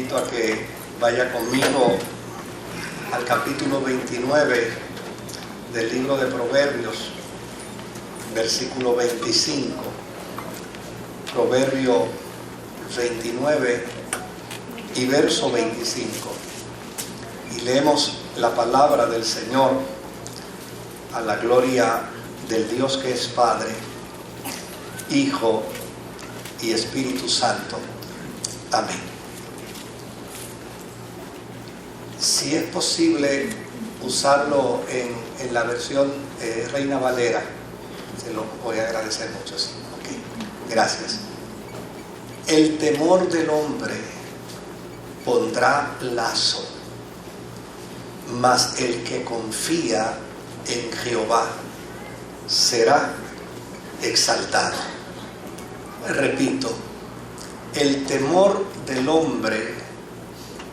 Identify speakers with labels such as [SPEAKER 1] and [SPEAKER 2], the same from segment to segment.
[SPEAKER 1] invito a que vaya conmigo al capítulo 29 del libro de Proverbios, versículo 25. Proverbio 29 y verso 25. Y leemos la palabra del Señor a la gloria del Dios que es Padre, Hijo y Espíritu Santo. Amén. Si es posible usarlo en la versión Reina Valera, se lo voy a agradecer mucho. Sí. Okay. Gracias. El temor del hombre pondrá lazo, mas el que confía en Jehová será exaltado. Repito, el temor del hombre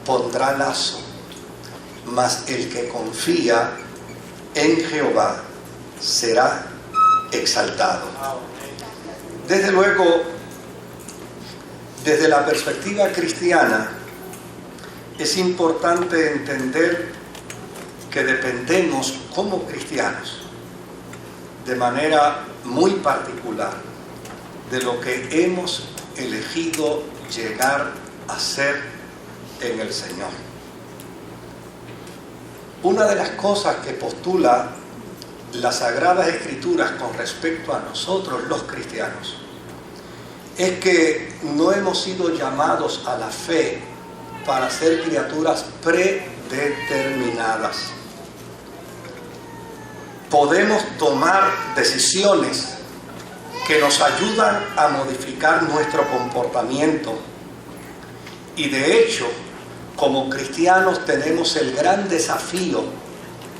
[SPEAKER 1] pondrá lazo, mas el que confía en Jehová será exaltado. Desde luego, desde la perspectiva cristiana, es importante entender que dependemos como cristianos de manera muy particular de lo que hemos elegido llegar a ser en el Señor. Una de las cosas que postula las Sagradas Escrituras con respecto a nosotros los cristianos es que no hemos sido llamados a la fe para ser criaturas predeterminadas. Podemos tomar decisiones que nos ayudan a modificar nuestro comportamiento. Y de hecho, como cristianos tenemos el gran desafío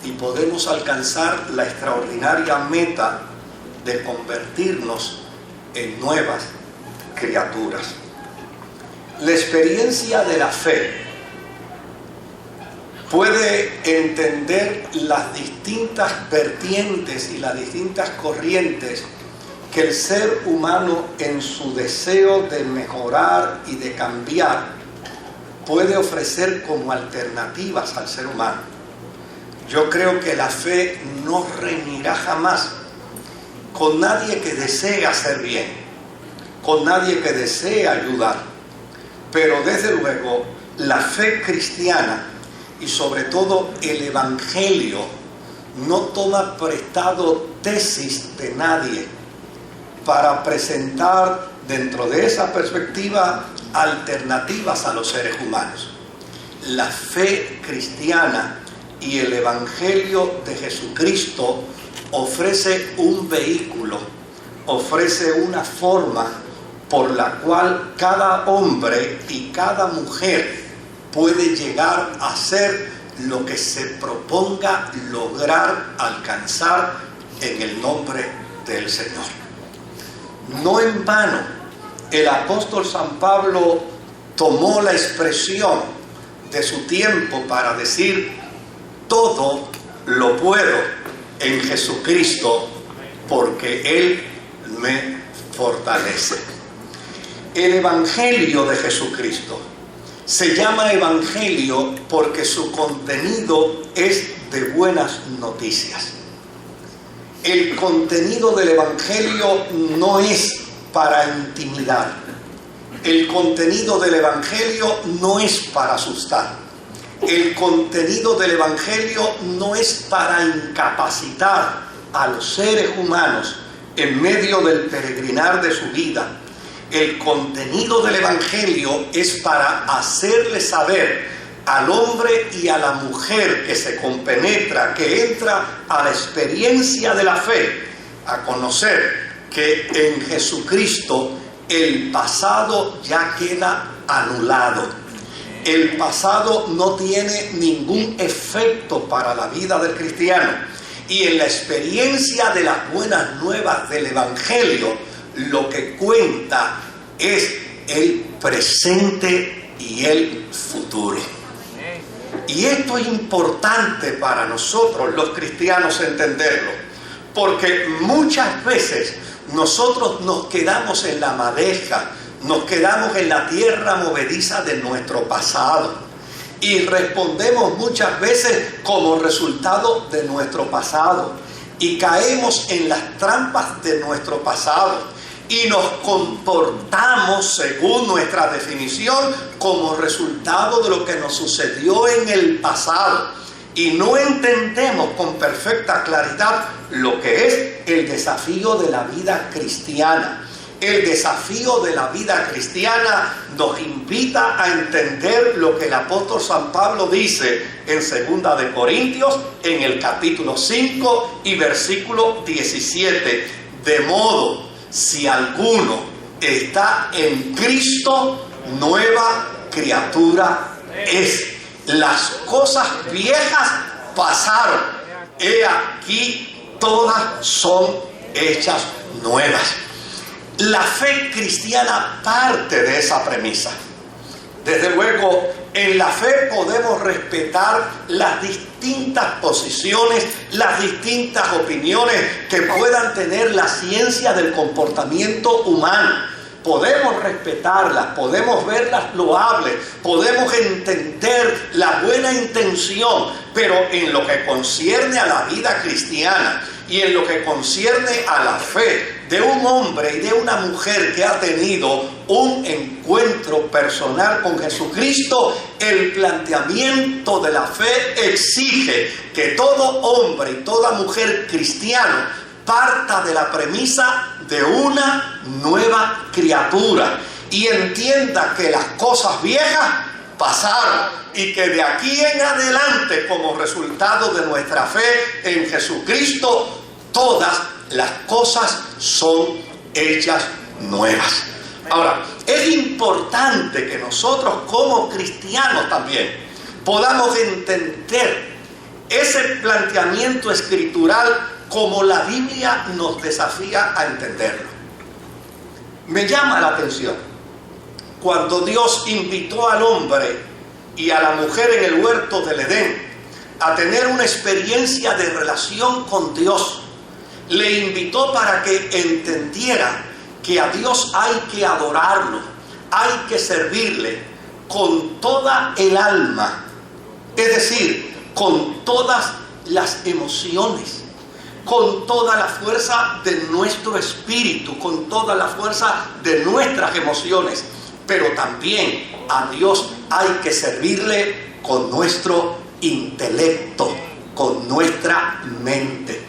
[SPEAKER 1] y podemos alcanzar la extraordinaria meta de convertirnos en nuevas criaturas. La experiencia de la fe puede entender las distintas vertientes y las distintas corrientes que el ser humano, en su deseo de mejorar y de cambiar, puede ofrecer como alternativas al ser humano. Yo creo que la fe no reñirá jamás con nadie que desee hacer bien, con nadie que desee ayudar. Pero desde luego, la fe cristiana y sobre todo el Evangelio no toma prestado tesis de nadie para presentar dentro de esa perspectiva alternativas a los seres humanos. La fe cristiana y el Evangelio de Jesucristo ofrece un vehículo, ofrece una forma por la cual cada hombre y cada mujer puede llegar a ser lo que se proponga lograr alcanzar en el nombre del Señor. No en vano, el apóstol San Pablo tomó la expresión de su tiempo para decir: todo lo puedo en Jesucristo, porque Él me fortalece. El Evangelio de Jesucristo se llama Evangelio porque su contenido es de buenas noticias. El contenido del Evangelio no es para intimidar. El contenido del Evangelio no es para asustar. El contenido del Evangelio no es para incapacitar a los seres humanos en medio del peregrinar de su vida. El contenido del Evangelio es para hacerle saber al hombre y a la mujer que se compenetra, que entra a la experiencia de la fe, a conocer que en Jesucristo el pasado ya queda anulado. El pasado no tiene ningún efecto para la vida del cristiano. Y en la experiencia de las buenas nuevas del Evangelio, lo que cuenta es el presente y el futuro. Y esto es importante para nosotros los cristianos entenderlo, porque muchas veces nosotros nos quedamos en la madeja, nos quedamos en la tierra movediza de nuestro pasado y respondemos muchas veces como resultado de nuestro pasado y caemos en las trampas de nuestro pasado y nos comportamos según nuestra definición como resultado de lo que nos sucedió en el pasado y no entendemos con perfecta claridad lo que es el desafío de la vida cristiana. El desafío de la vida cristiana nos invita a entender lo que el apóstol San Pablo dice en 2 de Corintios, en el capítulo 5 y versículo 17. De modo, si alguno está en Cristo, nueva criatura es. Las cosas viejas pasaron. He aquí, todas son hechas nuevas. La fe cristiana parte de esa premisa. Desde luego, en la fe podemos respetar las distintas posiciones, las distintas opiniones que puedan tener la ciencia del comportamiento humano. Podemos respetarlas, podemos verlas loables, podemos entender la buena intención, pero en lo que concierne a la vida cristiana y en lo que concierne a la fe de un hombre y de una mujer que ha tenido un encuentro personal con Jesucristo, el planteamiento de la fe exige que todo hombre y toda mujer cristiano parta de la premisa de una nueva criatura y entienda que las cosas viejas pasaron y que de aquí en adelante, como resultado de nuestra fe en Jesucristo, todas las cosas son hechas nuevas. Ahora, es importante que nosotros como cristianos también podamos entender ese planteamiento escritural como la Biblia nos desafía a entenderlo. Me llama la atención cuando Dios invitó al hombre y a la mujer en el huerto del Edén a tener una experiencia de relación con Dios. Le invitó para que entendiera que a Dios hay que adorarlo, hay que servirle con toda el alma, es decir, con todas las emociones, con toda la fuerza de nuestro espíritu, con toda la fuerza de nuestras emociones. Pero también a Dios hay que servirle con nuestro intelecto, con nuestra mente.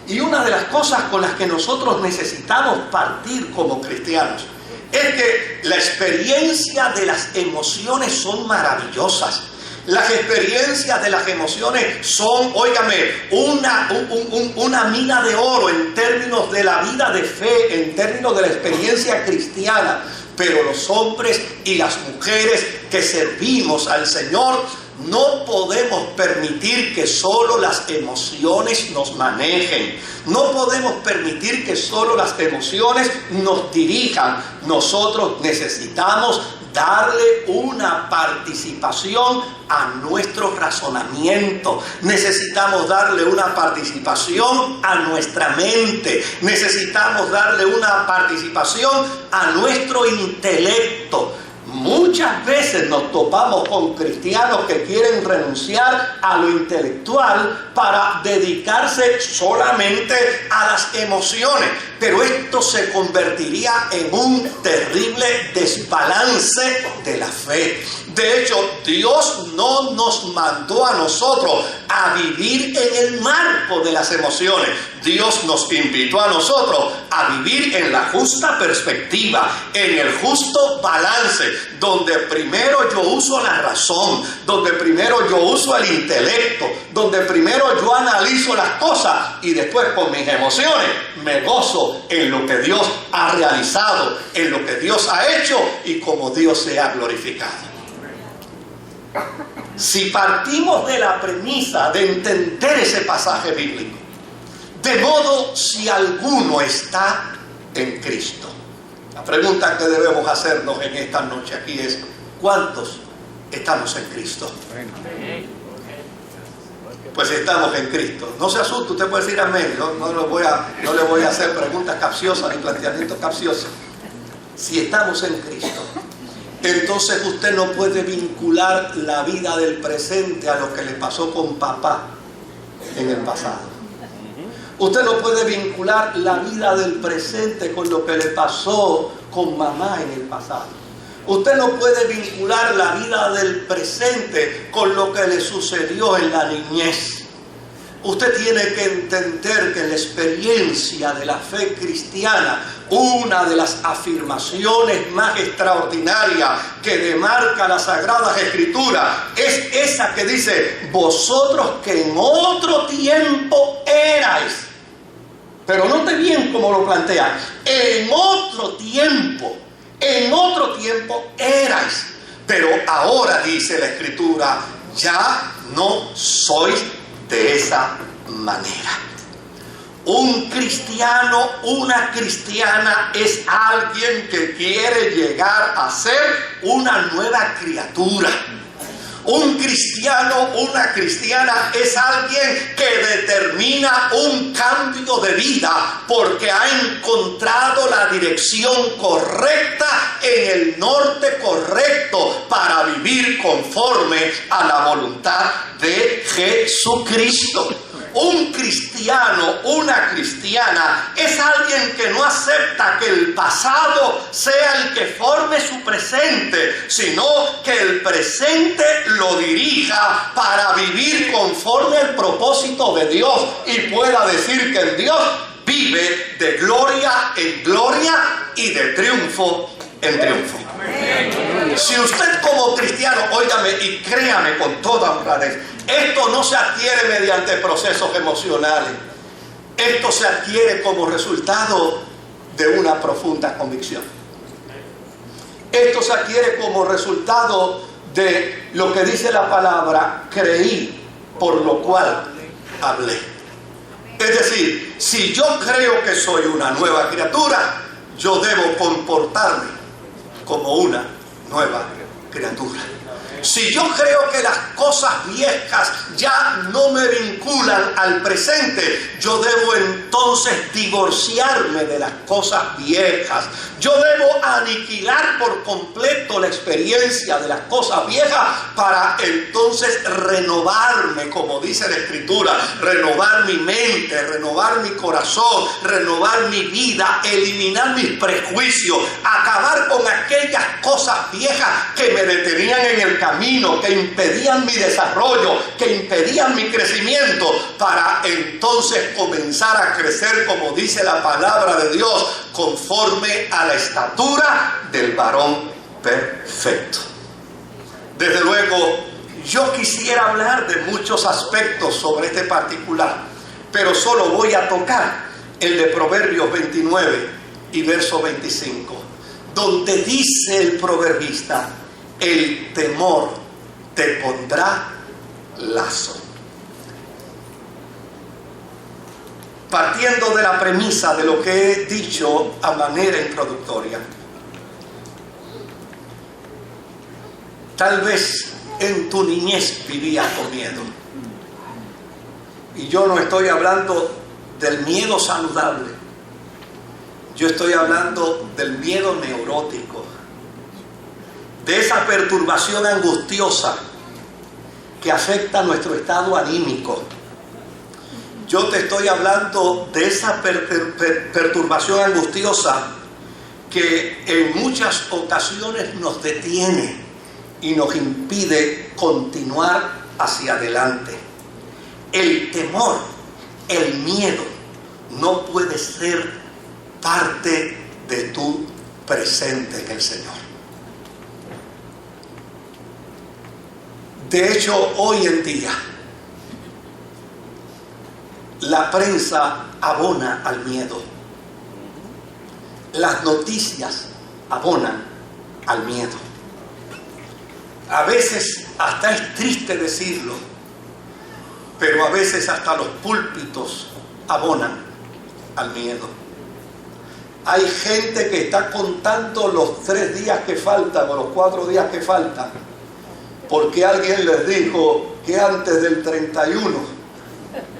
[SPEAKER 1] Y una de las cosas con las que nosotros necesitamos partir como cristianos es que la experiencia de las emociones son maravillosas. Las experiencias de las emociones son, óigame, una mina de oro en términos de la vida de fe, en términos de la experiencia cristiana. Pero los hombres y las mujeres que servimos al Señor no podemos permitir que solo las emociones nos manejen. No podemos permitir que solo las emociones nos dirijan. Nosotros necesitamos darle una participación a nuestro razonamiento. Necesitamos darle una participación a nuestra mente. Necesitamos darle una participación a nuestro intelecto. Muchas veces nos topamos con cristianos que quieren renunciar a lo intelectual para dedicarse solamente a las emociones, pero esto se convertiría en un terrible desbalance de la fe. De hecho, Dios no nos mandó a nosotros a vivir en el marco de las emociones. Dios nos invitó a nosotros a vivir en la justa perspectiva, en el justo balance, donde primero yo uso la razón, donde primero yo uso el intelecto, donde primero yo analizo las cosas y después con mis emociones me gozo en lo que Dios ha realizado, en lo que Dios ha hecho y como Dios se ha glorificado. Si partimos de la premisa de entender ese pasaje bíblico, de modo si alguno está en Cristo. La pregunta que debemos hacernos en esta noche aquí es: ¿cuántos estamos en Cristo? Pues estamos en Cristo. No se asuste, usted puede decir amén. No le voy a hacer preguntas capciosas ni planteamientos capciosos. si estamos en Cristo, entonces usted no puede vincular la vida del presente a lo que le pasó con papá en el pasado. Usted no puede vincular la vida del presente con lo que le pasó con mamá en el pasado. Usted no puede vincular la vida del presente con lo que le sucedió en la niñez. Usted tiene que entender que en la experiencia de la fe cristiana, una de las afirmaciones más extraordinarias que demarca las Sagradas Escrituras es esa que dice: vosotros que en otro tiempo erais. Pero note bien cómo lo plantea: en otro tiempo erais. Pero ahora, dice la Escritura, ya no sois de esa manera. Un cristiano, una cristiana es alguien que quiere llegar a ser una nueva criatura. Un cristiano, una cristiana es alguien que determina un cambio de vida porque ha encontrado la dirección correcta en el norte correcto para vivir conforme a la voluntad de Jesucristo. Un cristiano, una cristiana es alguien que no acepta que el pasado sea el que forme su presente, sino que el presente lo dirija para vivir conforme al propósito de Dios y pueda decir que en Dios vive de gloria en gloria y de triunfo en triunfo. Si usted como cristiano, óigame y créame con toda honradez, esto no se adquiere mediante procesos emocionales. Esto se adquiere como resultado de una profunda convicción. Esto se adquiere como resultado de lo que dice la palabra: creí, por lo cual hablé. Es decir, si yo creo que soy una nueva criatura, yo debo comportarme como una nueva criatura. Si yo creo que las cosas viejas ya no me vinculan al presente, yo debo entonces divorciarme de las cosas viejas. Yo debo aniquilar por completo la experiencia de las cosas viejas para entonces renovarme, como dice la Escritura, renovar mi mente, renovar mi corazón, renovar mi vida, eliminar mis prejuicios, acabar con aquellas cosas viejas que me detenían en el camino, que impedían mi desarrollo, que impedían mi crecimiento, para entonces comenzar a crecer, como dice la palabra de Dios, conforme a la estatura del varón perfecto. Desde luego, yo quisiera hablar de muchos aspectos sobre este particular, pero solo voy a tocar el de Proverbios 29 y verso 25, donde dice el proverbista: el temor te pondrá lazo. Partiendo de la premisa de lo que he dicho a manera introductoria, tal vez en tu niñez vivías con miedo. Y yo no estoy hablando del miedo saludable. Yo estoy hablando del miedo neurótico, de esa perturbación angustiosa que afecta nuestro estado anímico. Yo te estoy hablando de esa perturbación angustiosa que en muchas ocasiones nos detiene y nos impide continuar hacia adelante. El temor, el miedo, no puede ser parte de tu presente en el Señor. De hecho, hoy en día, la prensa abona al miedo. Las noticias abonan al miedo. A veces hasta es triste decirlo, pero a veces hasta los púlpitos abonan al miedo. Hay gente que está contando los 3 días que faltan o los 4 días que faltan, porque alguien les dijo que antes del 31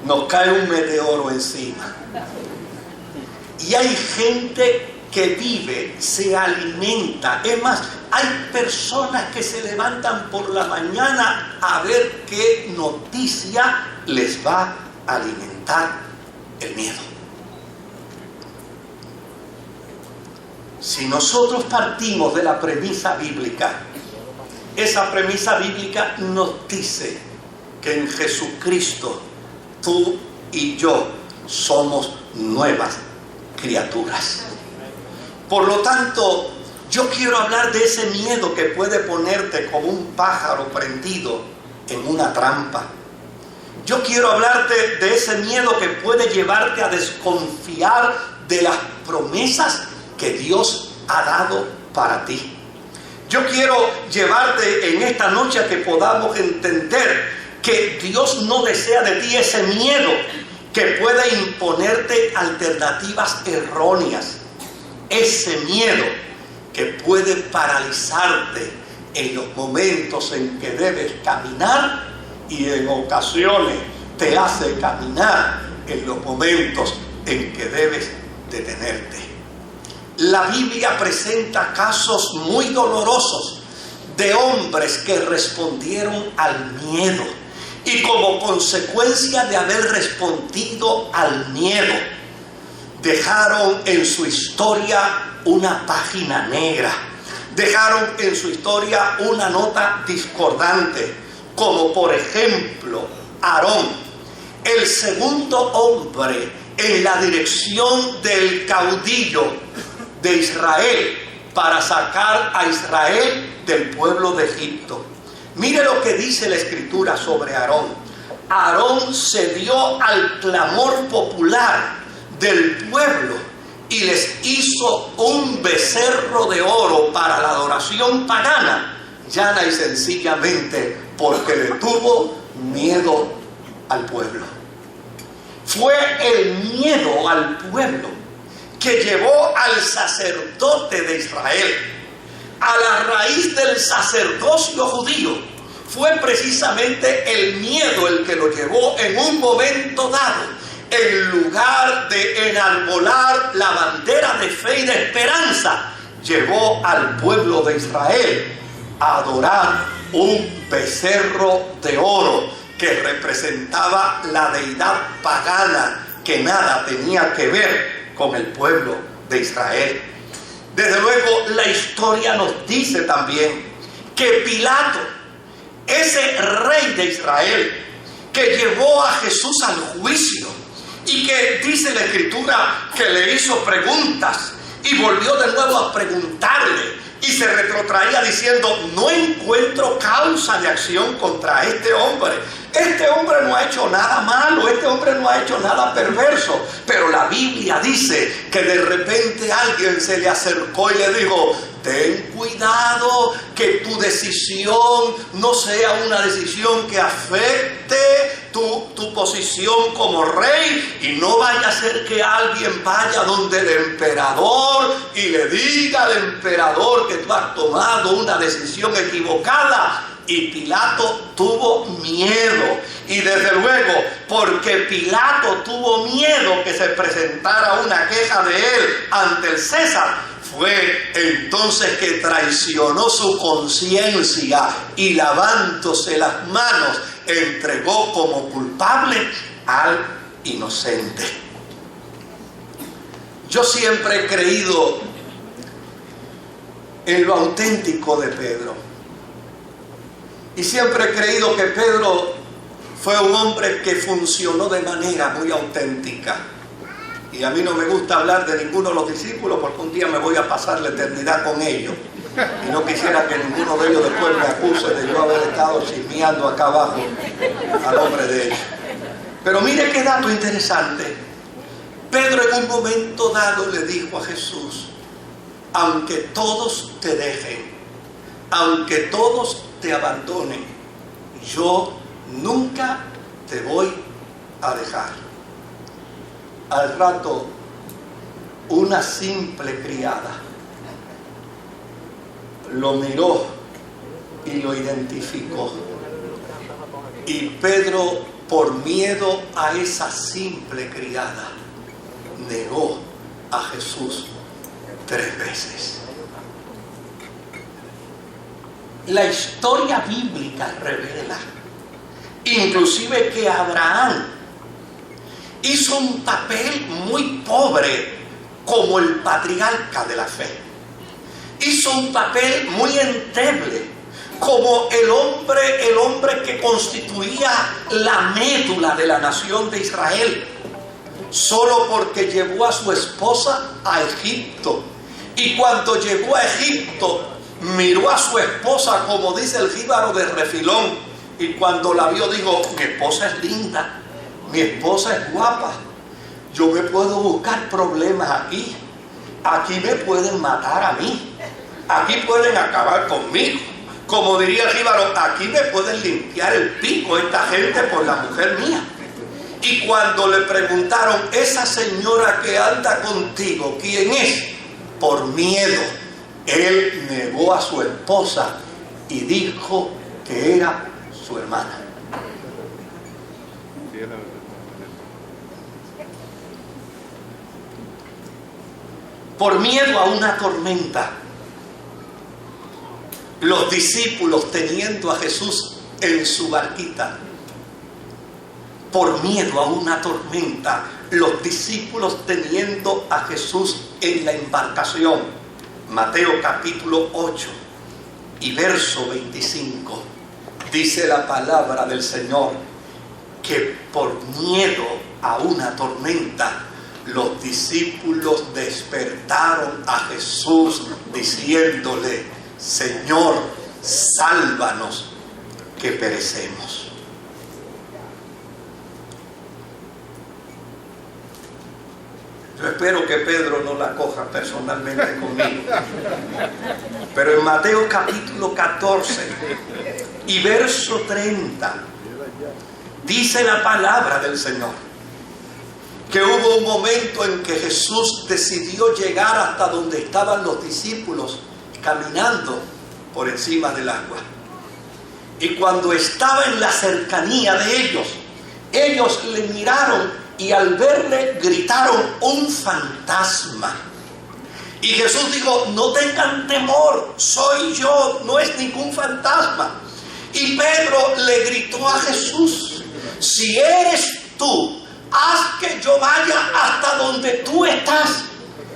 [SPEAKER 1] nos cae un meteoro encima. Y hay gente que vive, se alimenta. Es más, hay personas que se levantan por la mañana a ver qué noticia les va a alimentar el miedo. Si nosotros partimos de la premisa bíblica, esa premisa bíblica nos dice que en Jesucristo tú y yo somos nuevas criaturas. Por lo tanto, yo quiero hablar de ese miedo que puede ponerte como un pájaro prendido en una trampa. Yo quiero hablarte de ese miedo que puede llevarte a desconfiar de las promesas que Dios ha dado para ti. Yo quiero llevarte en esta noche a que podamos entender que Dios no desea de ti ese miedo que pueda imponerte alternativas erróneas. Ese miedo que puede paralizarte en los momentos en que debes caminar y en ocasiones te hace caminar en los momentos en que debes detenerte. La Biblia presenta casos muy dolorosos de hombres que respondieron al miedo y como consecuencia de haber respondido al miedo, dejaron en su historia una página negra, dejaron en su historia una nota discordante, como por ejemplo Aarón, el segundo hombre en la dirección del caudillo de Israel para sacar a Israel del pueblo de Egipto. Mire lo que dice la Escritura sobre Aarón. Aarón se dio al clamor popular del pueblo y les hizo un becerro de oro para la adoración pagana, llana y sencillamente porque le tuvo miedo al pueblo. Fue el miedo al pueblo que llevó al sacerdote de Israel a la raíz del sacerdocio judío. Fue precisamente el miedo el que lo llevó en un momento dado, en lugar de enarbolar la bandera de fe y de esperanza, llevó al pueblo de Israel a adorar un becerro de oro que representaba la deidad pagana que nada tenía que ver con el pueblo de Israel. Desde luego, la historia nos dice también que Pilato, ese rey de Israel que llevó a Jesús al juicio y que dice la Escritura que le hizo preguntas y volvió de nuevo a preguntarle y se retrotraía diciendo: no encuentro causa de acción contra este hombre. Este hombre no ha hecho nada malo, este hombre no ha hecho nada perverso. Pero la Biblia dice que de repente alguien se le acercó y le dijo: ten cuidado que tu decisión no sea una decisión que afecte tu posición como rey, y no vaya a ser que alguien vaya donde el emperador y le diga al emperador que tú has tomado una decisión equivocada. Y Pilato tuvo miedo, y desde luego, porque Pilato tuvo miedo que se presentara una queja de él ante el César, fue entonces que traicionó su conciencia y, lavándose las manos, entregó como culpable al inocente. Yo siempre he creído en lo auténtico de Pedro. Y siempre he creído que Pedro fue un hombre que funcionó de manera muy auténtica. Y a mí no me gusta hablar de ninguno de los discípulos porque un día me voy a pasar la eternidad con ellos. Y no quisiera que ninguno de ellos después me acuse de yo haber estado chismeando acá abajo a nombre de ellos. Pero mire qué dato interesante. Pedro en un momento dado le dijo a Jesús: aunque todos te dejen, aunque todos te abandonen, yo nunca te voy a dejar. Al rato, una simple criada lo miró y lo identificó. Y Pedro, por miedo a esa simple criada, negó a Jesús 3 veces. La historia bíblica revela, inclusive, que Abraham hizo un papel muy pobre como el patriarca de la fe. Hizo un papel muy endeble como el hombre que constituía la médula de la nación de Israel, solo porque llevó a su esposa a Egipto. Y cuando llegó a Egipto, miró a su esposa, como dice el jíbaro de Refilón, y cuando la vio dijo: mi esposa es linda, mi esposa es guapa, yo me puedo buscar problemas aquí me pueden matar a mí, aquí pueden acabar conmigo. Como diría el jíbaro, aquí me pueden limpiar el pico esta gente por la mujer mía. Y cuando le preguntaron: esa señora que anda contigo, ¿quién es? Por miedo, él negó a su esposa y dijo que era su hermana. Por miedo a una tormenta, los discípulos, teniendo a Jesús en su barquita, por miedo a una tormenta, los discípulos teniendo a Jesús en la embarcación. Mateo capítulo 8 y verso 25, dice la palabra del Señor que por miedo a una tormenta, los discípulos despertaron a Jesús diciéndole: Señor, sálvanos, que perecemos. Yo espero que Pedro no la coja personalmente conmigo. Pero en Mateo capítulo 14 y verso 30, dice la palabra del Señor que hubo un momento en que Jesús decidió llegar hasta donde estaban los discípulos caminando por encima del agua. Y cuando estaba en la cercanía de ellos le miraron y al verle gritaron: un fantasma. Y Jesús dijo: no tengan temor, soy yo, no es ningún fantasma. Y Pedro le gritó a Jesús: si eres tú, haz que yo vaya hasta donde tú estás.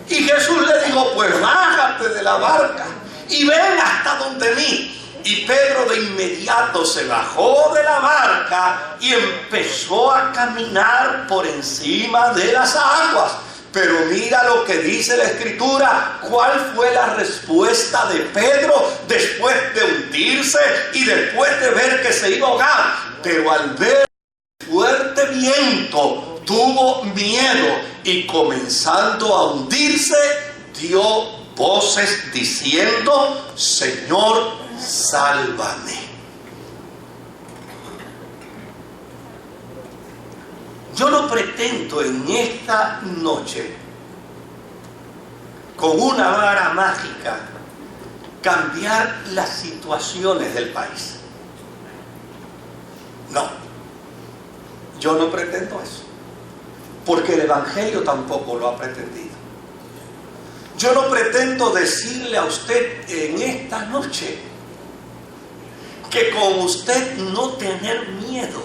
[SPEAKER 1] Y Jesús le dijo: pues bájate de la barca y ven hasta donde mí. Y Pedro de inmediato se bajó de la barca y empezó a caminar por encima de las aguas. Pero mira lo que dice la Escritura. ¿Cuál fue la respuesta de Pedro después de hundirse y después de ver que se iba a ahogar? Pero al ver el fuerte viento, tuvo miedo y, comenzando a hundirse, dio voces diciendo: Señor, sálvame. Yo no pretendo en esta noche, con una vara mágica, cambiar las situaciones del país. No, yo no pretendo eso, porque el Evangelio tampoco lo ha pretendido. Yo no pretendo decirle a usted en esta noche que con usted no tener miedo,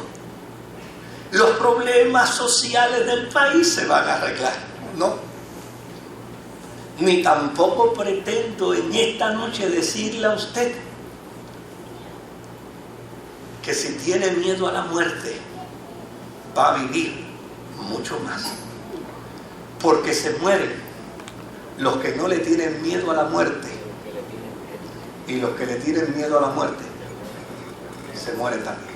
[SPEAKER 1] los problemas sociales del país se van a arreglar. No. Ni tampoco pretendo en esta noche decirle a usted que si tiene miedo a la muerte, va a vivir mucho más. Porque se mueren los que no le tienen miedo a la muerte, y los que le tienen miedo a la muerte se mueren también.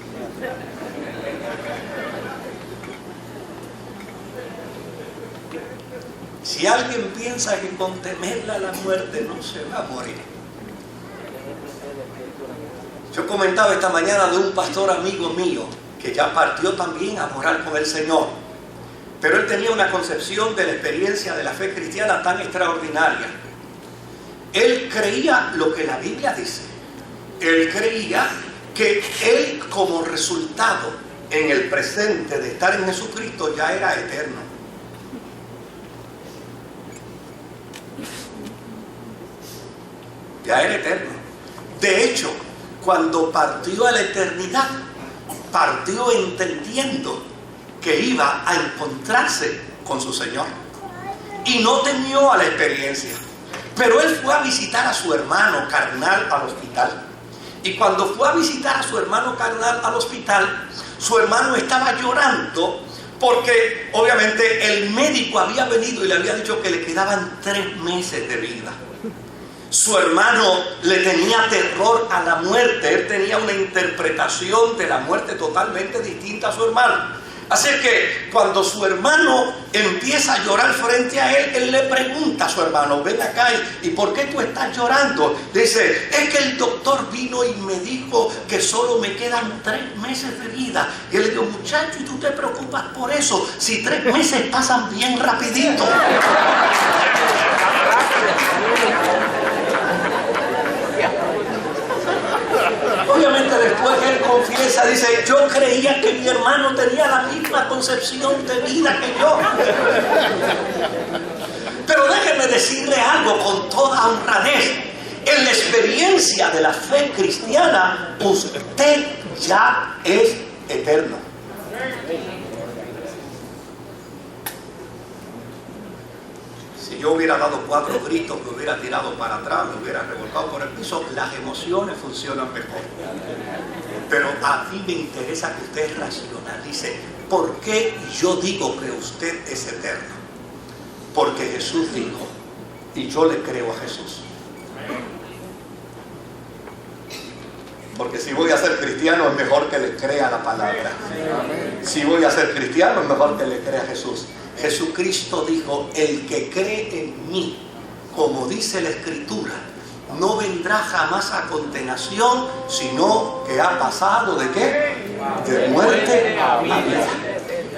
[SPEAKER 1] Si alguien piensa que con temerle a la muerte no se va a morir. Yo comentaba esta mañana de un pastor amigo mío que ya partió también a morar con el Señor, pero él tenía una concepción de la experiencia de la fe cristiana tan extraordinaria. Él creía lo que la Biblia dice. Él creía que él, como resultado en el presente de estar en Jesucristo, ya era eterno. ya era eterno. De hecho, cuando partió a la eternidad, partió entendiendo que iba a encontrarse con su Señor. Y no temió a la experiencia. Pero él fue a visitar a su hermano carnal al hospital. Y cuando fue a visitar a su hermano carnal al hospital, su hermano estaba llorando porque obviamente el médico había venido y le había dicho que le quedaban 3 meses de vida. Su hermano le tenía terror a la muerte. Él tenía una interpretación de la muerte totalmente distinta a su hermano. Así que cuando su hermano empieza a llorar frente a él, él le pregunta a su hermano: ven acá, ¿y por qué tú estás llorando? Dice: es que el doctor vino y me dijo que solo me quedan 3 meses de vida. Y él le dijo: muchacho, ¿y tú te preocupas por eso? Si 3 meses pasan bien rapidito. Obviamente después él confiesa, dice: yo creía que mi hermano tenía la misma concepción de vida que yo. Pero déjeme decirle algo con toda honradez. En la experiencia de la fe cristiana, usted ya es eterno. Si yo hubiera dado 4 gritos, me hubiera tirado para atrás, me hubiera revolcado por el piso, las emociones funcionan mejor. Pero a mí me interesa que usted racionalice por qué yo digo que usted es eterno. Porque Jesús dijo, y yo le creo a Jesús. Porque si voy a ser cristiano es mejor que le crea la palabra. Si voy a ser cristiano es mejor que le crea a Jesús. Jesucristo dijo: el que cree en mí, como dice la Escritura, no vendrá jamás a condenación, sino que ha pasado ¿de qué? De muerte a vida.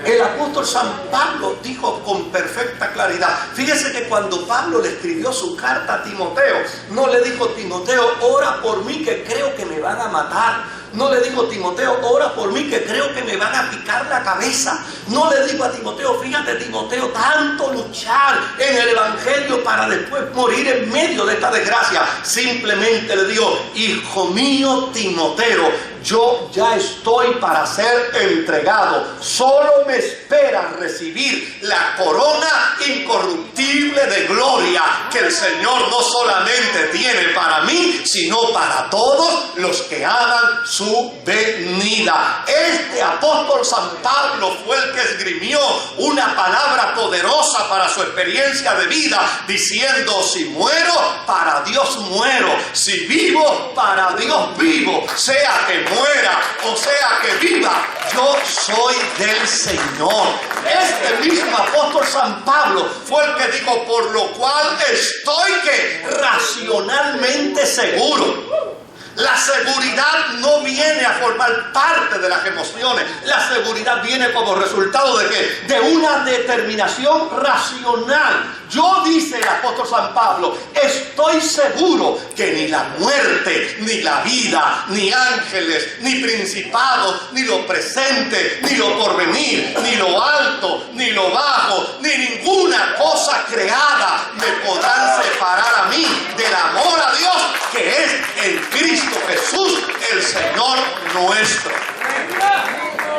[SPEAKER 1] El apóstol San Pablo dijo con perfecta claridad. Fíjese que cuando Pablo le escribió su carta a Timoteo, no le dijo: Timoteo, ora por mí que creo que me van a matar. No le digo: Timoteo, ora por mí que creo que me van a picar la cabeza. No le digo a Timoteo: fíjate, Timoteo, tanto luchar en el evangelio para después morir en medio de esta desgracia. Simplemente le digo: hijo mío Timoteo, yo ya estoy para ser entregado. Solo me espera recibir la corona incorruptible de gloria que el Señor no solamente tiene para mí, sino para todos los que aman su venida. Este apóstol San Pablo fue el que esgrimió una palabra poderosa para su experiencia de vida, diciendo: si muero, para Dios muero; si vivo, para Dios vivo. Sea que muera o sea que viva, yo soy del Señor. Este mismo apóstol San Pablo fue el que dijo: por lo cual estoy que racionalmente seguro. La seguridad no viene a formar parte de las emociones. La seguridad viene como resultado ¿de qué? De una determinación racional. Yo, dice el apóstol San Pablo, estoy seguro que ni la muerte, ni la vida, ni ángeles, ni principados, ni lo presente, ni lo porvenir, ni lo alto, ni lo bajo, ni ninguna cosa creada me podrán separar a mí del amor a Dios que es en Cristo Jesús, el Señor nuestro.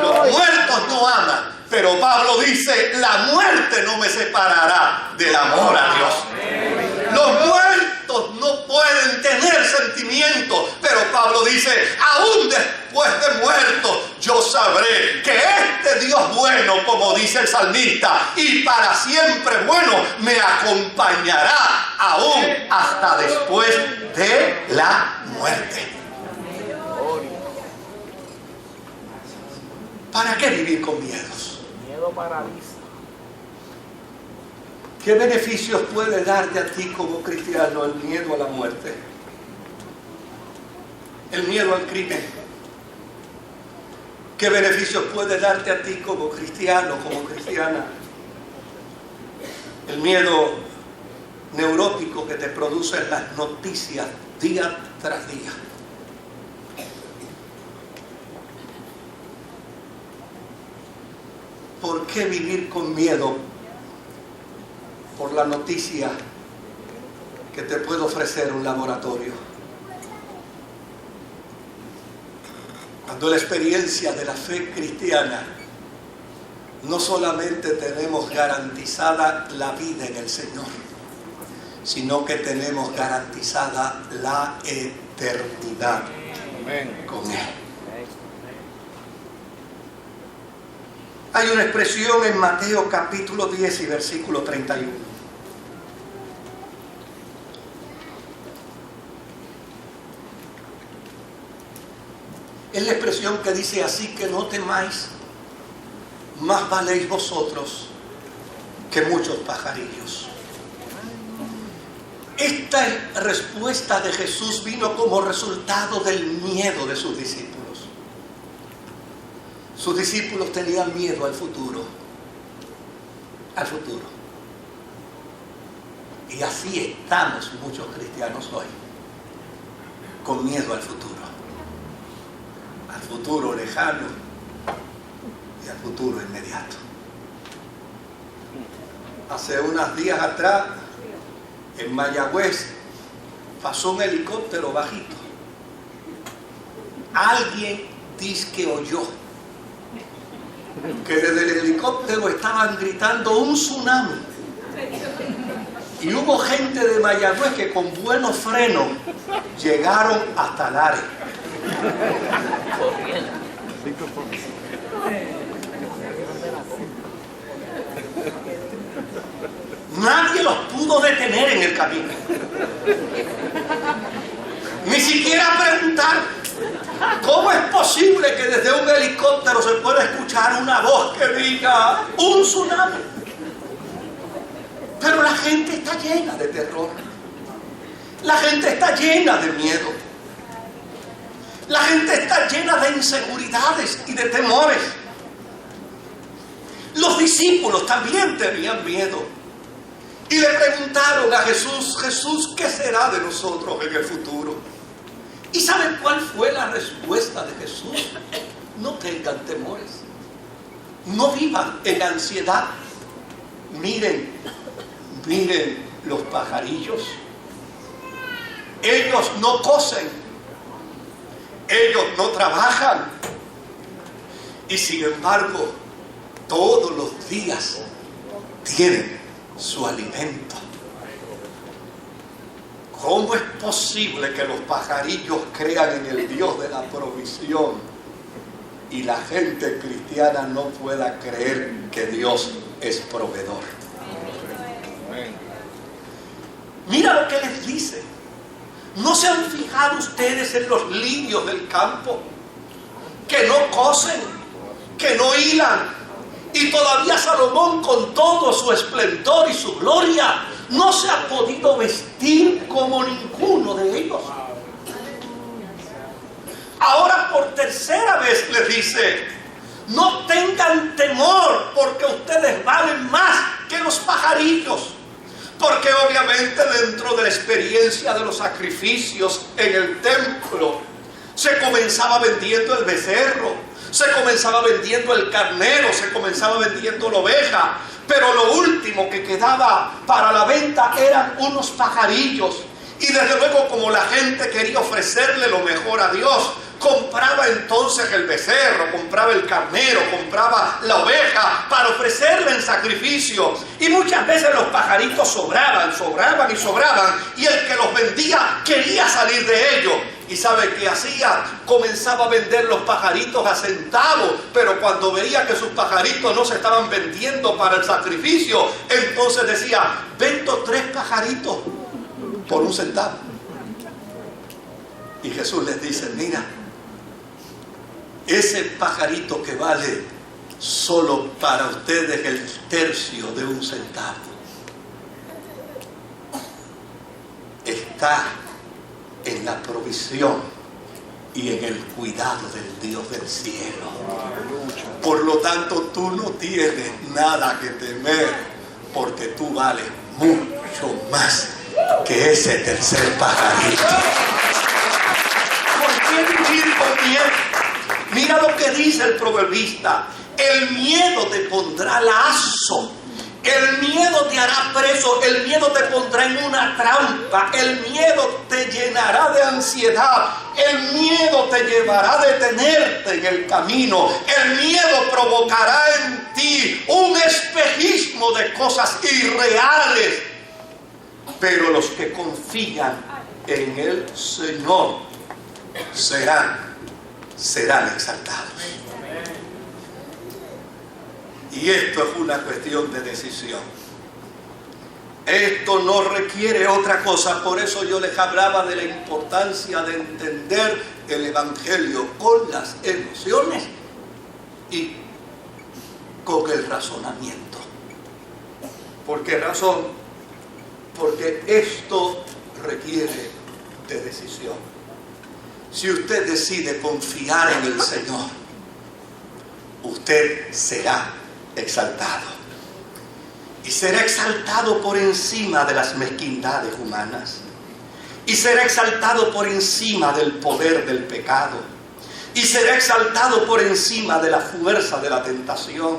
[SPEAKER 1] Los muertos no aman, pero Pablo dice: la muerte no me separará del amor a Dios. Los muertos no pueden tener sentimientos, pero Pablo dice: aún después de muerto, yo sabré que este Dios bueno, como dice el salmista, y para siempre bueno, me acompañará aún hasta después de la muerte. ¿Para qué vivir con miedos?
[SPEAKER 2] Miedo paraliza.
[SPEAKER 1] ¿Qué beneficios puede darte a ti como cristiano el miedo a la muerte? El miedo al crimen. ¿Qué beneficios puede darte a ti como cristiano, como cristiana? El miedo neurótico que te producen las noticias día tras día. ¿Por qué vivir con miedo por la noticia que te puedo ofrecer un laboratorio. Cuando la experiencia de la fe cristiana, no solamente tenemos garantizada la vida en el Señor, sino que tenemos garantizada la eternidad con Él. Hay una expresión en Mateo capítulo 10 y versículo 31. Es la expresión que dice: así que no temáis, más valéis vosotros que muchos pajarillos. Esta respuesta de Jesús vino como resultado del miedo de sus discípulos. Sus discípulos tenían miedo al futuro. Al futuro. Y así estamos muchos cristianos hoy, con miedo al futuro. Al futuro lejano y al futuro inmediato. Hace unos días atrás, en Mayagüez, pasó un helicóptero bajito. Alguien dice que oyó que desde el helicóptero estaban gritando un tsunami. Y hubo gente de Mayagüez que con buenos frenos llegaron hasta Lares. Nadie los pudo detener en el camino. Ni siquiera preguntar cómo es posible que desde un helicóptero se pueda escuchar una voz que diga un tsunami. Pero la gente está llena de terror. La gente está llena de miedo. La gente está llena de inseguridades y de temores. Los discípulos también tenían miedo. Y le preguntaron a Jesús: Jesús, ¿qué será de nosotros en el futuro? ¿Y saben cuál fue la respuesta de Jesús? No tengan temores. No vivan en ansiedad. Miren los pajarillos. Ellos no cosen. Ellos no trabajan. Y sin embargo, todos los días tienen su alimento. ¿Cómo es posible que los pajarillos crean en el Dios de la provisión y la gente cristiana no pueda creer que Dios es proveedor? Mira lo que les dice. ¿No se han fijado ustedes en los lirios del campo? Que no cosen, que no hilan. Y todavía Salomón, con todo su esplendor y su gloria, no se ha podido vestir como ninguno de ellos. Ahora por tercera vez les dice: no tengan temor, porque ustedes valen más que los pajarillos. Porque obviamente dentro de la experiencia de los sacrificios en el templo, se comenzaba vendiendo el becerro, se comenzaba vendiendo el carnero, se comenzaba vendiendo la oveja, pero lo último que quedaba para la venta eran unos pajarillos. Y desde luego, como la gente quería ofrecerle lo mejor a Dios, compraba entonces el becerro, compraba el carnero, compraba la oveja para ofrecerle en sacrificio. Y muchas veces los pajaritos sobraban, y el que los vendía quería salir de ellos. ¿Y sabe qué hacía? Comenzaba a vender los pajaritos a centavos, pero cuando veía que sus pajaritos no se estaban vendiendo para el sacrificio, entonces decía: vendo 3 pajaritos por 1 centavo. Y Jesús les dice: mira, ese pajarito que vale solo para ustedes el tercio de 1 centavo, está en la provisión y en el cuidado del Dios del cielo. Por lo tanto, tú no tienes nada que temer, porque tú vales mucho más que ese tercer pajarito. ¿Por qué vivir con miedo? Mira lo que dice el proverbista: el miedo te pondrá lazo El miedo te hará preso, el miedo te pondrá en una trampa, el miedo te llenará de ansiedad, el miedo te llevará a detenerte en el camino, el miedo provocará en ti un espejismo de cosas irreales. Pero los que confían en el Señor serán exaltados. Y esto es una cuestión de decisión. Esto no requiere otra cosa. Por eso yo les hablaba de la importancia de entender el Evangelio con las emociones y con el razonamiento. ¿Por qué razón? Porque esto requiere de decisión. Si usted decide confiar en el Señor, usted será exaltado. Y será exaltado por encima de las mezquindades humanas. Y será exaltado por encima del poder del pecado. Y será exaltado por encima de la fuerza de la tentación.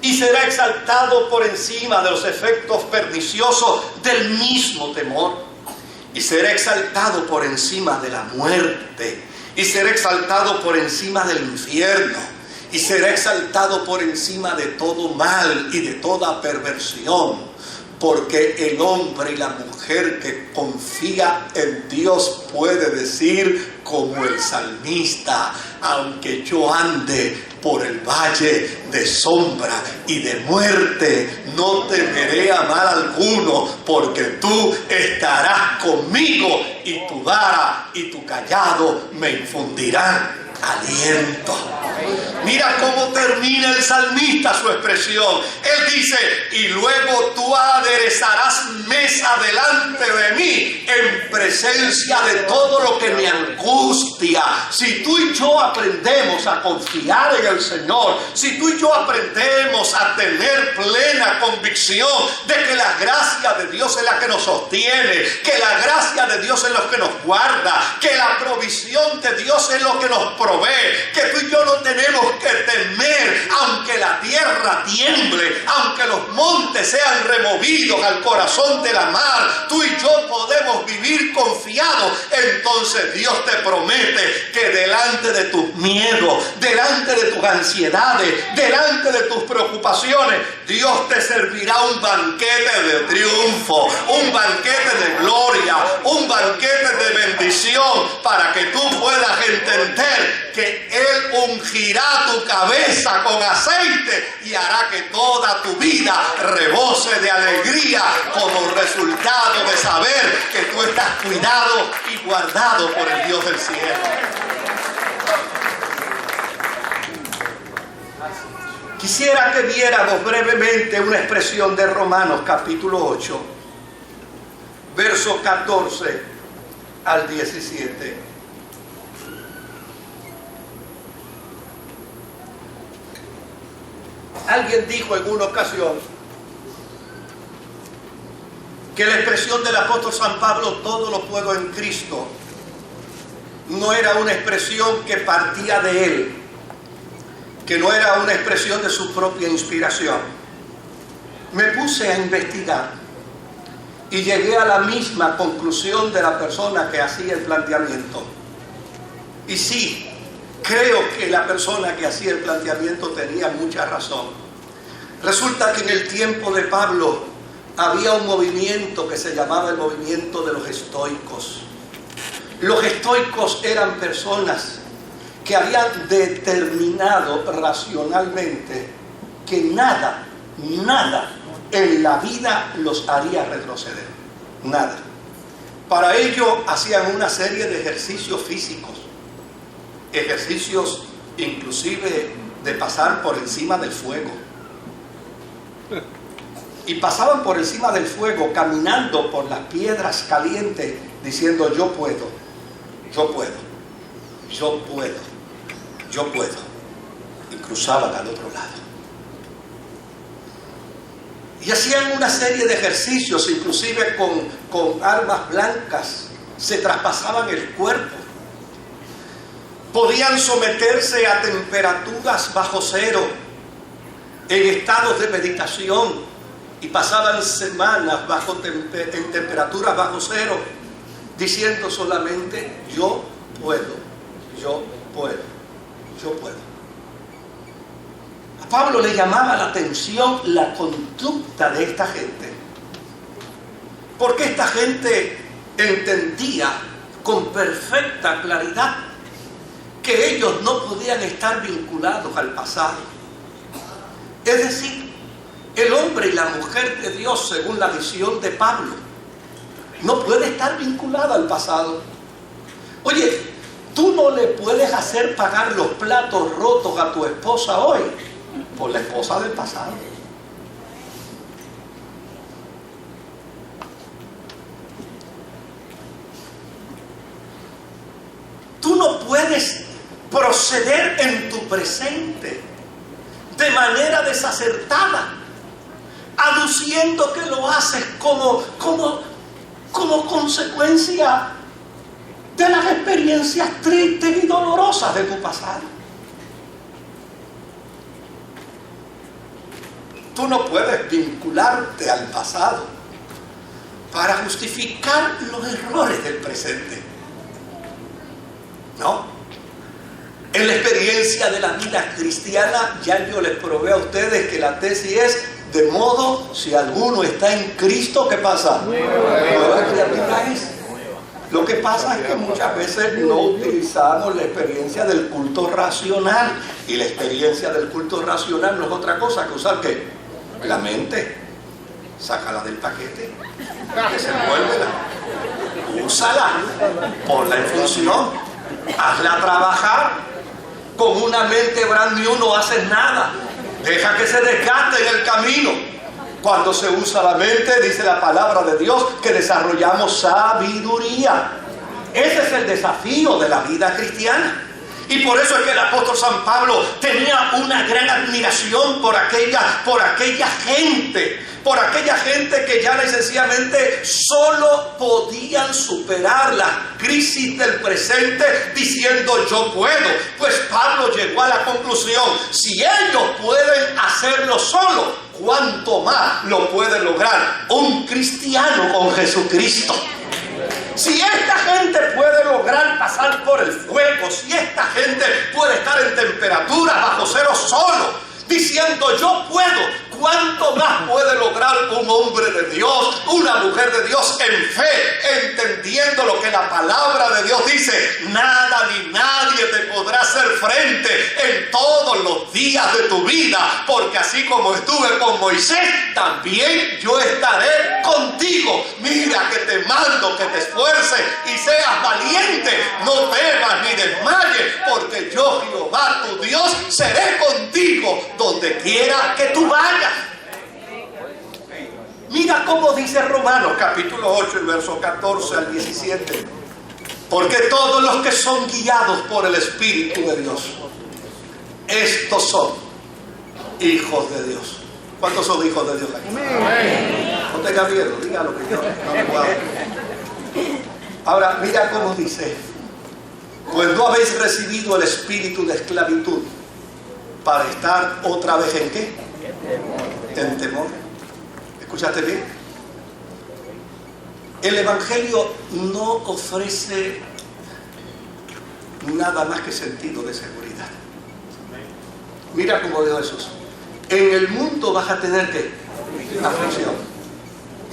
[SPEAKER 1] Y será exaltado por encima de los efectos perniciosos del mismo temor. Y será exaltado por encima de la muerte. Y será exaltado por encima del infierno. Y será exaltado por encima de todo mal y de toda perversión. Porque el hombre y la mujer que confía en Dios puede decir como el salmista: aunque yo ande por el valle de sombra y de muerte, no temeré a mal alguno, porque tú estarás conmigo, y tu vara y tu cayado me infundirán aliento. Mira cómo termina el salmista su expresión. Él dice: y luego tú aderezarás mesa delante de mí en presencia de todo lo que me angustia. Si tú y yo aprendemos a confiar en el Señor, si tú y yo aprendemos a tener plena convicción de que la gracia de Dios es la que nos sostiene, que la gracia de Dios es lo que nos guarda, que la provisión de Dios es lo que nos provee, que tú y yo no tenemos que temer, aunque la tierra tiemble, aunque los montes sean removidos al corazón de la mar, tú y yo podemos vivir confiados. Entonces Dios te promete que delante de tus miedos, delante de tus ansiedades, delante de tus preocupaciones, Dios te servirá un banquete de triunfo, un banquete de gloria, un banquete de bendición, para que tú puedas entender que Él ungirá tu cabeza con aceite y hará que toda tu vida rebose de alegría como resultado de saber que tú estás cuidado y guardado por el Dios del cielo. Quisiera que viéramos brevemente una expresión de Romanos capítulo 8, versos 14 al 17. Alguien dijo en una ocasión que la expresión del apóstol San Pablo, todo lo puedo en Cristo, no era una expresión que partía de él, que no era una expresión de su propia inspiración. Me puse a investigar y llegué a la misma conclusión de la persona que hacía el planteamiento. Y sí, creo que la persona que hacía el planteamiento tenía mucha razón. Resulta que en el tiempo de Pablo había un movimiento que se llamaba el movimiento de los estoicos. Los estoicos eran personas que habían determinado racionalmente que nada en la vida los haría retroceder. Nada. Para ello hacían una serie de ejercicios físicos. Ejercicios inclusive de pasar por encima del fuego. Y pasaban por encima del fuego caminando por las piedras calientes diciendo: yo puedo, yo puedo, yo puedo, yo puedo. Y cruzaban al otro lado. Y hacían una serie de ejercicios, inclusive con armas blancas. Se traspasaban el cuerpo. Podían someterse a temperaturas bajo cero, en estados de meditación, y pasaban semanas en temperaturas bajo cero, diciendo solamente: yo puedo, yo puedo, yo puedo. A Pablo le llamaba la atención la conducta de esta gente, porque esta gente entendía con perfecta claridad que ellos no podían estar vinculados al pasado. Es decir, el hombre y la mujer de Dios, según la visión de Pablo, no puede estar vinculado al pasado. Oye, tú no le puedes hacer pagar los platos rotos a tu esposa hoy por la esposa del pasado. Tú no puedes proceder en tu presente de manera desacertada, aduciendo que lo haces como consecuencia de las experiencias tristes y dolorosas de tu pasado. Tú no puedes vincularte al pasado para justificar los errores del presente. No. En la experiencia de la vida cristiana, ya yo les probé a ustedes que la tesis es: de modo, si alguno está en Cristo, ¿qué pasa? Nueva criatura es. Lo que pasa es que muchas veces no utilizamos la experiencia del culto racional. Y la experiencia del culto racional no es otra cosa que usar ¿qué? La mente. Sácala del paquete, desenvuélvela, úsala, ponla en función, hazla trabajar. Con una mente brand new no haces nada. Deja que se desgaste en el camino. Cuando se usa la mente, dice la palabra de Dios, que desarrollamos sabiduría. Ese es el desafío de la vida cristiana. Y por eso es que el apóstol San Pablo tenía una gran admiración por aquella gente que ya sencillamente solo podían superar la crisis del presente diciendo: yo puedo. Pues Pablo llegó a la conclusión: si ellos pueden hacerlo solo, ¿cuánto más lo puede lograr un cristiano con Jesucristo? Si esta gente puede lograr pasar por el fuego, si esta gente puede estar en temperatura bajo cero solo, diciendo: yo puedo, ¿cuánto más puede lograr un hombre de Dios, una mujer de Dios en fe, entendiendo lo que la palabra de Dios dice? Nada ni nadie te podrá hacer frente en todos los días de tu vida, porque así como estuve con Moisés, también yo estaré contigo. Mira que te mando que te esfuerces y seas valiente, no temas ni desmayes, porque yo, Jehová tu Dios, seré contigo donde quiera que tú vayas. Mira cómo dice Romanos capítulo 8 y verso 14 al 17. Porque todos los que son guiados por el Espíritu de Dios, estos son hijos de Dios. ¿Cuántos son hijos de Dios aquí? No tenga miedo, diga lo que yo. Ahora, mira cómo dice: pues no habéis recibido el espíritu de esclavitud para estar otra vez ¿en qué? En temor. ¿Escuchaste bien? El Evangelio no ofrece nada más que sentido de seguridad. Mira cómo dijo Jesús: en el mundo vas a tener ¿qué? Aflicción.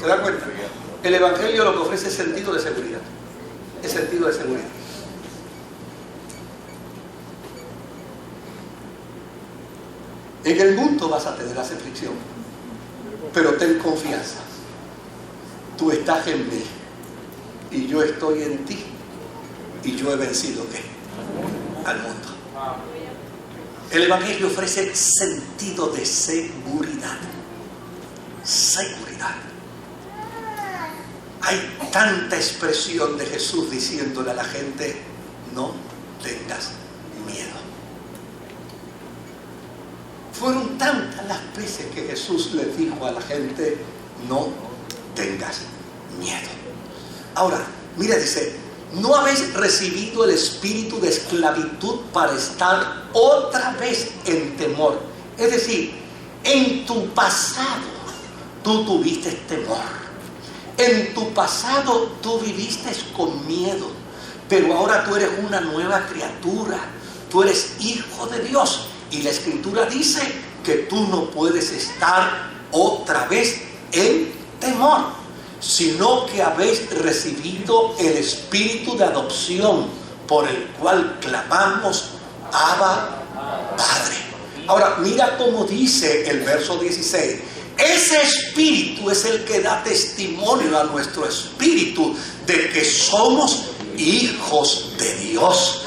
[SPEAKER 1] ¿Se da cuenta? El Evangelio lo que ofrece es sentido de seguridad. Es sentido de seguridad. En el mundo vas a tener aflicción, pero ten confianza. Tú estás en mí y yo estoy en ti, y yo he vencido ¿qué? Al mundo. El Evangelio ofrece sentido de seguridad. Seguridad. Hay tanta expresión de Jesús diciéndole a la gente: no tengas miedo. Fueron tantas las veces que Jesús le dijo a la gente: no tengas miedo. Ahora, mira, dice: no habéis recibido el espíritu de esclavitud para estar otra vez en temor. Es decir, en tu pasado tú tuviste temor. En tu pasado tú viviste con miedo, pero ahora tú eres una nueva criatura. Tú eres hijo de Dios. Y la Escritura dice que tú no puedes estar otra vez en temor, sino que habéis recibido el espíritu de adopción, por el cual clamamos, Abba, Padre. Ahora, mira cómo dice el verso 16. Ese espíritu es el que da testimonio a nuestro espíritu de que somos hijos de Dios.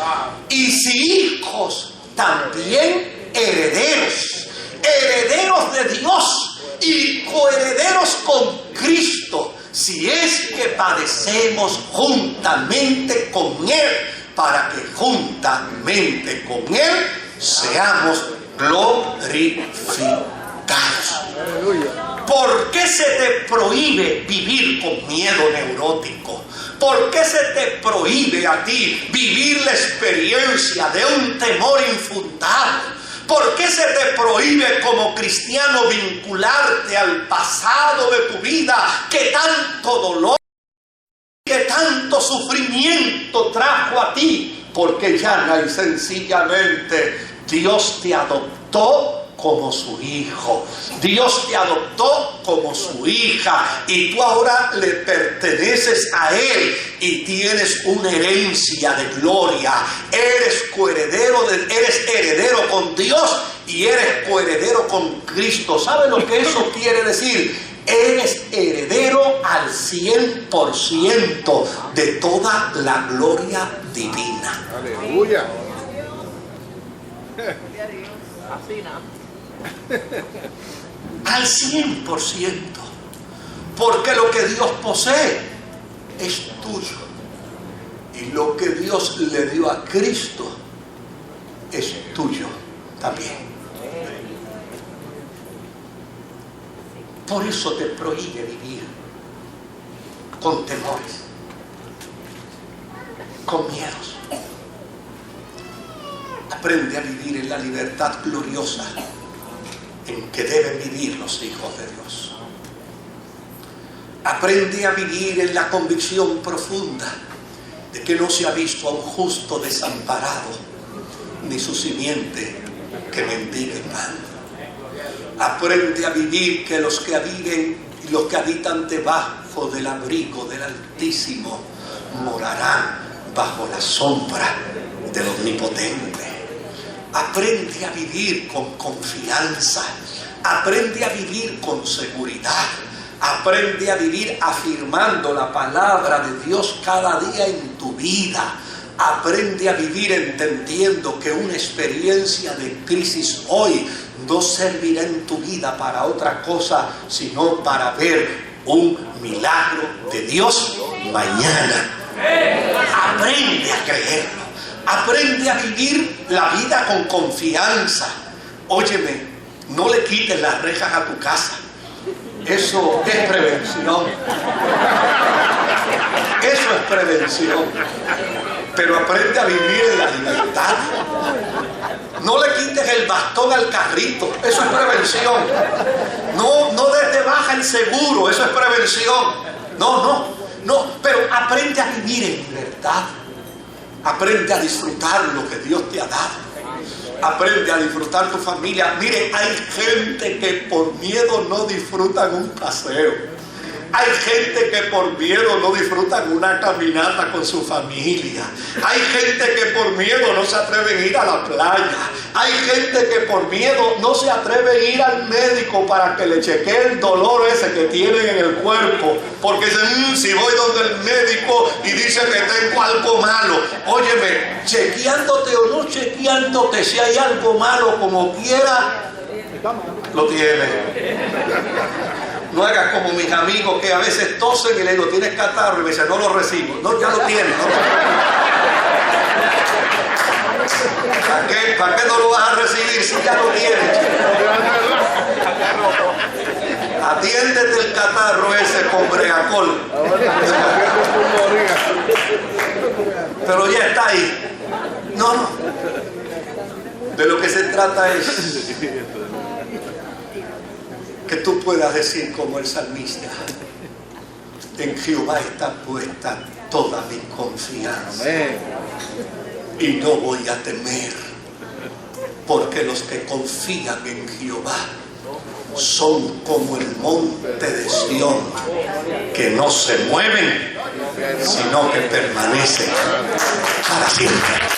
[SPEAKER 1] Y si hijos, también herederos, herederos de Dios y coherederos con Cristo, si es que padecemos juntamente con Él, para que juntamente con Él seamos glorificados. ¿Por qué se te prohíbe vivir con miedo neurótico? ¿Por qué se te prohíbe a ti vivir la experiencia de un temor infundado? ¿Por qué se te prohíbe como cristiano vincularte al pasado de tu vida que tanto dolor, que tanto sufrimiento trajo a ti? Porque ya y sencillamente Dios te adoptó como su hijo. Dios te adoptó como su hija, y tú ahora le perteneces a Él y tienes una herencia de gloria. Eres eres heredero con Dios y eres coheredero con Cristo. ¿Sabe lo que eso quiere decir? Eres heredero al 100% de toda la gloria divina.
[SPEAKER 2] Aleluya.
[SPEAKER 1] Al 100%, porque lo que Dios posee es tuyo, y lo que Dios le dio a Cristo es tuyo también. Por eso te prohíbe vivir con temores, con miedos. Aprende a vivir en la libertad gloriosa en que deben vivir los hijos de Dios. Aprende a vivir en la convicción profunda de que no se ha visto a un justo desamparado, ni su simiente que mendigue pan. Aprende a vivir que los que viven y los que habitan debajo del abrigo del Altísimo morarán bajo la sombra del Omnipotente. Aprende a vivir con confianza. Aprende a vivir con seguridad. Aprende a vivir afirmando la palabra de Dios cada día en tu vida. Aprende a vivir entendiendo que una experiencia de crisis hoy no servirá en tu vida para otra cosa, sino para ver un milagro de Dios mañana. Aprende a creerlo. Aprende a vivir la vida con confianza. Óyeme, no le quites las rejas a tu casa. Eso es prevención. Eso es prevención. Pero aprende a vivir en la libertad. No le quites el bastón al carrito. Eso es prevención. No des de baja el seguro. Eso es prevención. No. Pero aprende a vivir en libertad. Aprende a disfrutar lo que Dios te ha dado. Aprende a disfrutar tu familia. Mire, hay gente que por miedo no disfrutan un paseo. Hay gente que por miedo no disfrutan una caminata con su familia. Hay gente que por miedo no se atreven a ir a la playa. Hay gente que por miedo no se atreve a ir al médico para que le chequee el dolor ese que tienen en el cuerpo. Porque dicen, si voy donde el médico y dice que tengo algo malo. Óyeme, chequeándote o no chequeándote, si hay algo malo como quiera, lo tiene. No hagas como mis amigos que a veces tosen y le digo, ¿tienes catarro? Y me dicen, no lo recibo. No, ya lo tienes. ¿No? ¿Para qué no lo vas a recibir si ya lo tienes? Atiéndete el catarro ese con Breacol. Pero ya está ahí. No. De lo que se trata es Que tú puedas decir como el salmista: en Jehová está puesta toda mi confianza.
[SPEAKER 2] Amén.
[SPEAKER 1] Y no voy a temer, porque los que confían en Jehová son como el monte de Sión, que no se mueven, sino que permanecen para siempre.